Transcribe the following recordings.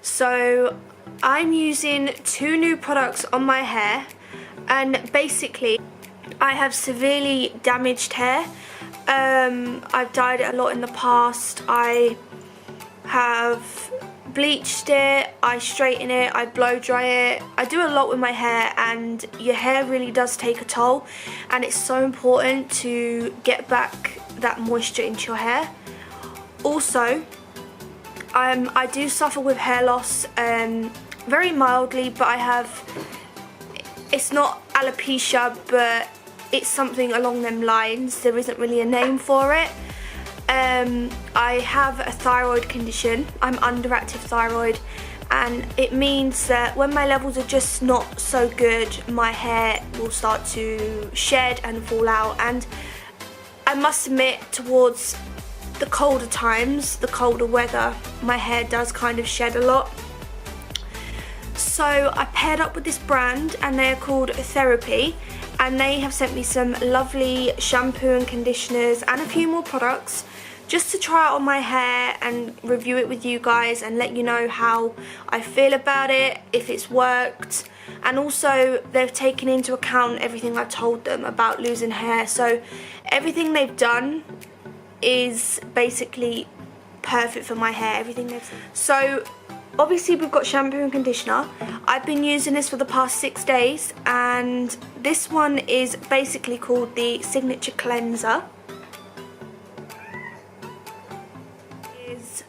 So I'm using 2 new products on my hair, and basically I have severely damaged hair. I've dyed it a lot in the past. I have bleached it, I straighten it, I blow dry it. I do a lot with my hair, and your hair really does take a toll, and it's so important to get back that moisture into your hair. Also, I do suffer with hair loss very mildly, but it's not alopecia, but it's something along them lines. There isn't really a name for it. I have a thyroid condition. I'm underactive thyroid, and it means that when my levels are just not so good, my hair will start to shed and fall out. And I must admit, towards the colder times, the colder weather, my hair does kind of shed a lot. So I paired up with this brand, and they're called Therapy, and they have sent me some lovely shampoo and conditioners and a few more products just to try out on my hair and review it with you guys and let you know how I feel about it, if it's worked. And also they've taken into account everything I've told them about losing hair, so everything they've done is basically perfect for my hair, everything they've said. So obviously we've got shampoo and conditioner. I've been using this for the past 6 days, and this one is basically called the Signature Cleanser. Is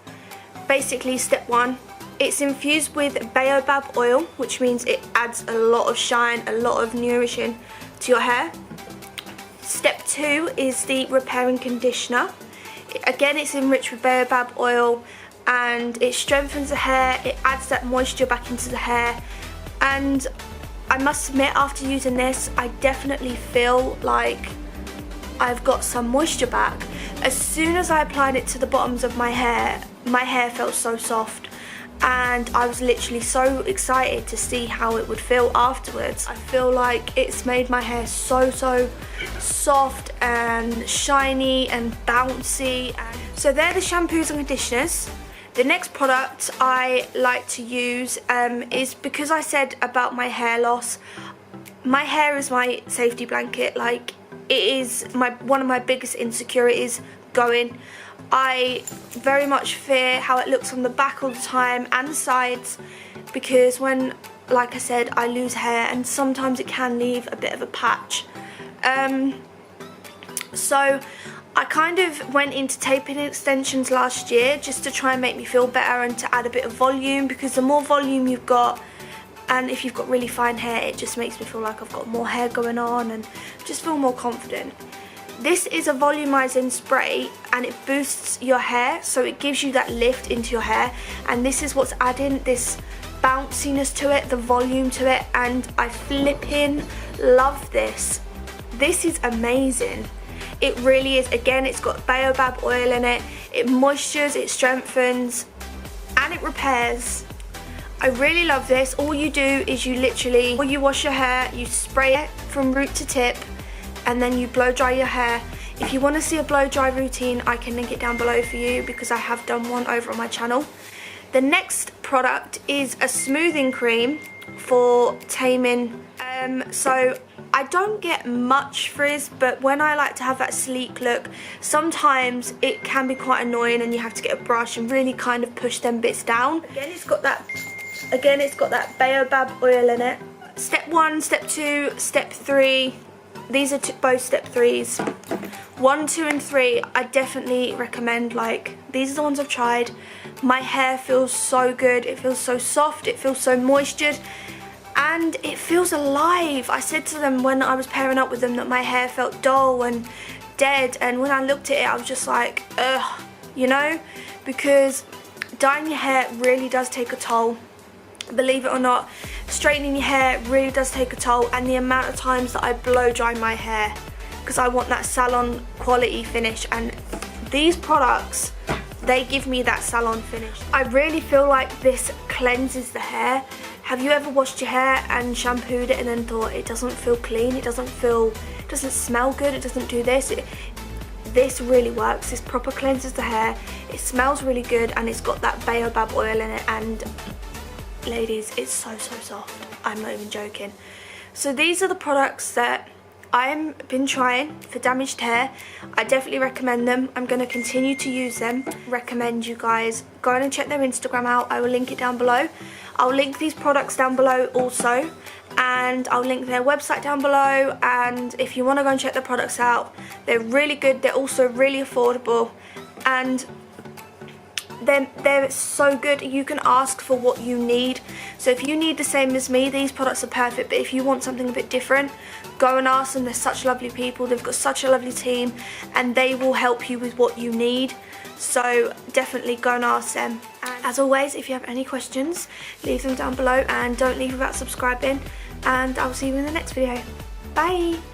basically step 1. It's infused with baobab oil, which means it adds a lot of shine, a lot of nourishing to your hair. Step 2 is the repairing conditioner. Again, it's enriched with baobab oil, and it strengthens the hair, it adds that moisture back into the hair. And I must admit, after using this, I definitely feel like I've got some moisture back. As soon as I applied it to the bottoms of my hair felt so soft, and I was literally so excited to see how it would feel afterwards. I feel like it's made my hair so soft and shiny and bouncy. So they're the shampoos and conditioners. The next product I like to use is, because I said about my hair loss, my hair is my safety blanket. Like, it is one of my biggest insecurities going. I very much fear how it looks on the back all the time and the sides, because when, like I said, I lose hair, and sometimes it can leave a bit of a patch. So I kind of went into taping extensions last year just to try and make me feel better and to add a bit of volume, because the more volume you've got, and if you've got really fine hair, it just makes me feel like I've got more hair going on and just feel more confident. This is a volumizing spray, and it boosts your hair, so it gives you that lift into your hair, and this is what's adding this bounciness to it, the volume to it, and I flipping love this. This is amazing. It really is. Again, it's got baobab oil in it. It moistures, it strengthens, and it repairs. I really love this. All you do is before you wash your hair, you spray it from root to tip, and then you blow dry your hair. If you want to see a blow dry routine, I can link it down below for you, because I have done one over on my channel. The next product is a smoothing cream for taming. So I don't get much frizz, but when I like to have that sleek look, sometimes it can be quite annoying and you have to get a brush and really kind of push them bits down. Again, it's got that baobab oil in it. Step 1, step 2, step 3. These are both step 3s. 1, 2 and 3 I definitely recommend. Like, these are the ones I've tried. My hair feels so good. It feels so soft, it feels so moistured, and it feels alive. I said to them when I was pairing up with them that my hair felt dull and dead, and when I looked at it I was just like, ugh, you know, because dyeing your hair really does take a toll. Believe it or not, straightening your hair really does take a toll, and the amount of times that I blow dry my hair because I want that salon quality finish, and these products, they give me that salon finish. I really feel like this cleanses the hair. Have you ever washed your hair and shampooed it and then thought it doesn't feel clean, it doesn't smell good, it doesn't do this? this really works. This proper cleanses the hair, it smells really good, and it's got that baobab oil in it, and ladies, it's so soft. I'm not even joking. So these are the products that I've been trying for damaged hair. I definitely recommend them. I'm going to continue to use them. Recommend you guys go and check their Instagram out. I will link it down below. I'll link these products down below also, and I'll link their website down below. And if you want to go and check their products out, they're really good. They're also really affordable, and they're so good. You can ask for what you need. So if you need the same as me, these products are perfect. But if you want something a bit different, go and ask them. They're such lovely people. They've got such a lovely team, and they will help you with what you need. So definitely go and ask them. And as always, if you have any questions, leave them down below, and don't leave without subscribing. And I'll see you in the next video. Bye.